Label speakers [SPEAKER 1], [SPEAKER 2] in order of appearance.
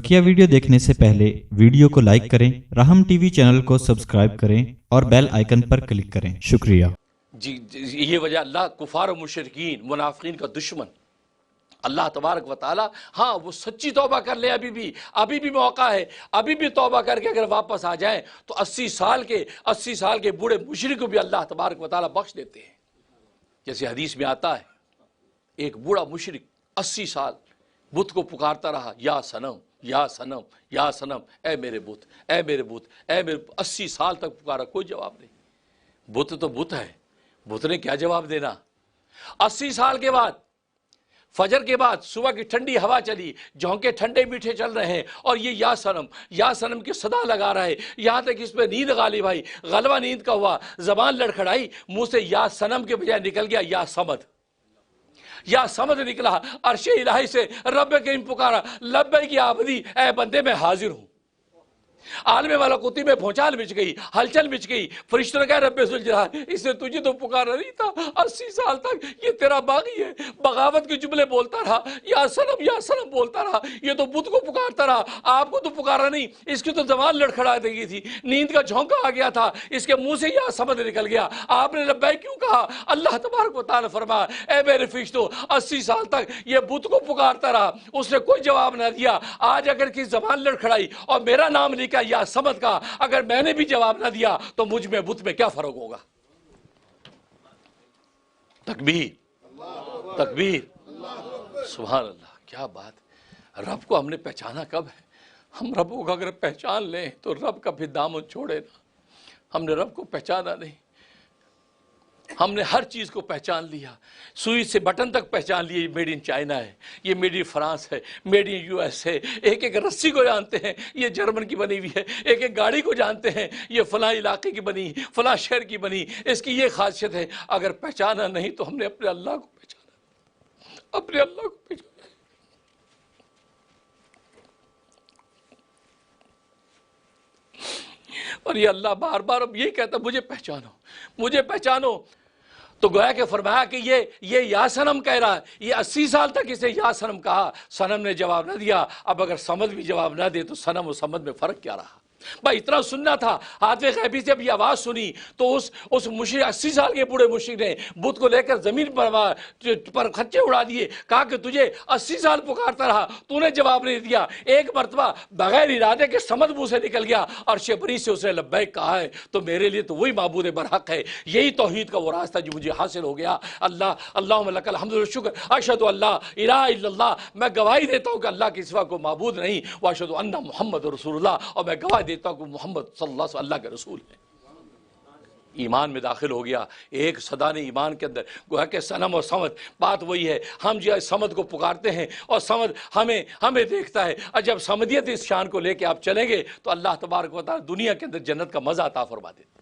[SPEAKER 1] बकिया video देखने से पहले वीडियो को लाइक करें, राहम टीवी चैनल को सब्सक्राइब करें और बेल आइकन पर क्लिक करें। शुक्रिया।
[SPEAKER 2] जी ये वजह अल्लाह कुफार और मुशरिकीन मुनाफिकीन का दुश्मन अल्लाह तबारक व तआला, हाँ वो सच्ची तौबा कर ले, अभी भी मौका है, अभी भी तौबा करके अगर वापस आ जाएं तो 80 साल के बूढ़े मुशरिक को भी अल्लाह तबारक व तआला बख्श देते हैं। जैसे हदीस में आता है, एक बूढ़ा मुशरिक 80 साल बुत को पुकारता रहा, या सनम या सनम या सनम, ए मेरे बुत, ए मेरे बुत, ए मेरे, 80 साल तक पुकारा, कोई जवाब नहीं। बुत तो बुत है, बुत ने क्या जवाब देना। 80 साल के बाद फजर के बाद सुबह की ठंडी हवा चली, झोंके ठंडे मीठे चल रहे हैं और ये या सनम की सदा लगा रहा है, यहाँ तक इस पर नींद गालिब आई, गलबा नींद का हुआ, जबान लड़खड़ाई, मुंह से या सनम के बजाय निकल गया या समद निकला। अर्शे इलाही से रब करीम पुकारा, लब्बै की आबदी, ए बंदे मैं हाजिर हूँ। आलमे वाला कुत्ती में भौचाल बिछ गई, हलचल बिछ गई। फरिश्तों ने कहा, रब्बे जुल जलाल, इसने तुझे तो पुकारा नहीं था, 80 साल तक ये तेरा बागी है, बगावत के जुमले बोलता रहा, या सनम बोलता रहा, ये तो बुत को पुकारता रहा, आपको तो पुकारा नहीं। इसकी तो जबान लड़खड़ा देगी थी, नींद का झोंका आ गया था, इसके मुंह से या समझ निकल गया, आपने लब्बै क्यों कहा। अल्लाह तबारक व तआला फरमाया, ए मेरे फरिश्तों, 80 साल तक ये बुत को पुकारता रहा, उसने कोई जवाब ना दिया। आज अगर किसी जबान लड़खड़ाई और मेरा नाम लिखा या समझ का, अगर मैंने भी जवाब ना दिया तो मुझ में बुत में क्या फर्क होगा। तकबीर, सुभान अल्लाह, क्या बात। रब को हमने पहचाना कब है। हम रब को अगर पहचान लें तो रब का भी दामन छोड़े ना। हमने रब को पहचाना नहीं, हमने हर चीज़ को पहचान लिया, सुई से बटन तक पहचान लिया, ये मेड इन चाइना है, ये मेड इन फ्रांस है, मेड इन यूएस है। एक एक रस्सी को जानते हैं, ये जर्मन की बनी हुई है। एक एक गाड़ी को जानते हैं, ये फलां इलाके की बनी, फलां शहर की बनी, इसकी ये खासियत है। अगर पहचाना नहीं तो हमने अपने अल्लाह को पहचाना, अपने अल्लाह को पहचाना। और ये अल्लाह बार बार अब यही कहता, मुझे पहचानो। तो गोया के फरमाया कि ये या सनम कह रहा है, ये 80 साल तक इसे या सनम कहा, सनम ने जवाब न दिया। अब अगर समद भी जवाब न दे तो सनम और समद में फर्क क्या रहा। भाई इतना सुनना था। हाथवे गैबी से भी आवाज़ सुनी तो उस मुशरिक, 80 साल के बूढ़े मुशरिक ने बुत को लेकर ज़मीन पर खच्चे उड़ा दिए, कहा कि तुझे 80 साल पुकारता रहा, तूने जवाब नहीं दिया। एक मरतबा बगैर इरादे के समद मुँह से निकल गया, अर्श बरी से उसने लब्बैक कहा है, तो मेरे लिए तो वही माबूद बरहक है। यही तौहीद का वो रास्ता जो मुझे हासिल हो गया। अल्लाहुम्मा लकल हम्दु व शुक्र, अशहदु अल्ला इलाहा इल्लल्लाह, मैं गवाही देता हूँ कि अल्लाह के सिवा को माबूद नहीं, व अशहदु अन्ना मुहम्मद रसूलुल्लाह, और मैं गवाही देता हूँ कि मोहम्मद सल्लल्लाहु अलैहि वसल्लम अल्लाह के रसूल है। ईमान में दाखिल हो गया, एक सदा ने ईमान के अंदर, गोया के सनम और समद, बात वही है। हम जो है समद को पुकारते हैं और समद हमें देखता है। और जब समदियत इस शान को लेके आप चलेंगे तो अल्लाह तबारक व तआला दुनिया के अंदर जन्नत का मज़ा अता फरमा देता है।